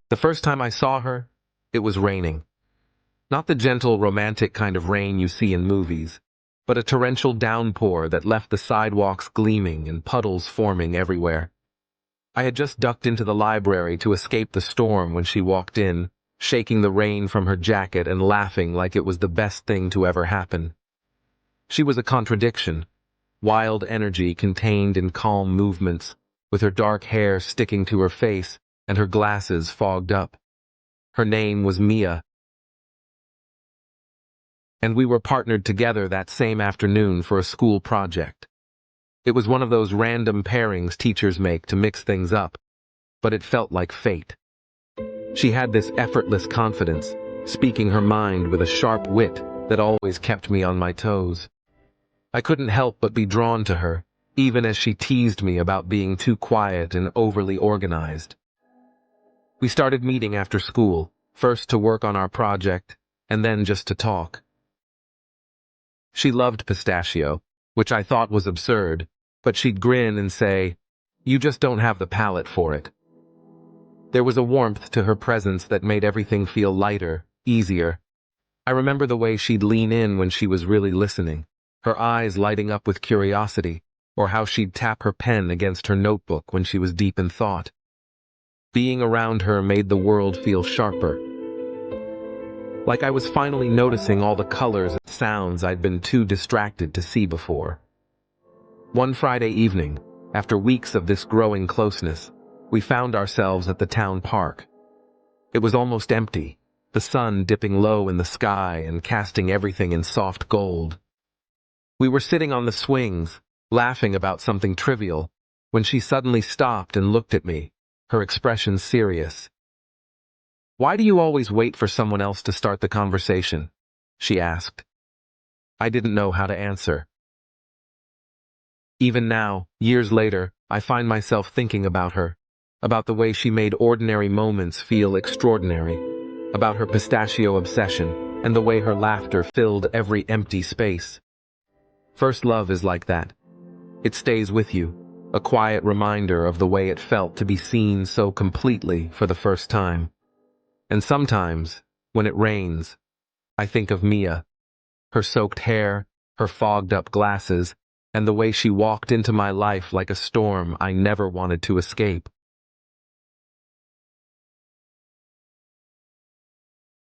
The first time I saw her, it was raining. Not the gentle, romantic kind of rain you see in movies, but a torrential downpour that left the sidewalks gleaming and puddles forming everywhere. I had just ducked into the library to escape the storm when she walked in, shaking the rain from her jacket and laughing like it was the best thing to ever happen. She was a contradiction, wild energy contained in calm movements, with her dark hair sticking to her face and her glasses fogged up. Her name was Mia, and we were partnered together that same afternoon for a school project. It was one of those random pairings teachers make to mix things up, but it felt like fate. She had this effortless confidence, speaking her mind with a sharp wit that always kept me on my toes. I couldn't help but be drawn to her, even as she teased me about being too quiet and overly organized. We started meeting after school, first to work on our project, and then just to talk. She loved pistachio, which I thought was absurd, but she'd grin and say, "You just don't have the palate for it." There was a warmth to her presence that made everything feel lighter, easier. I remember the way she'd lean in when she was really listening, her eyes lighting up with curiosity, or how she'd tap her pen against her notebook when she was deep in thought. Being around her made the world feel sharper, like I was finally noticing all the colors and sounds I'd been too distracted to see before. One Friday evening, after weeks of this growing closeness, we found ourselves at the town park. It was almost empty, the sun dipping low in the sky and casting everything in soft gold. We were sitting on the swings, laughing about something trivial, when she suddenly stopped and looked at me, her expression serious. "Why do you always wait for someone else to start the conversation?" she asked. I didn't know how to answer. Even now, years later, I find myself thinking about her, about the way she made ordinary moments feel extraordinary, about her pistachio obsession, and the way her laughter filled every empty space. First love is like that. It stays with you, a quiet reminder of the way it felt to be seen so completely for the first time. And sometimes, when it rains, I think of Mia, her soaked hair, her fogged-up glasses, and the way she walked into my life like a storm I never wanted to escape.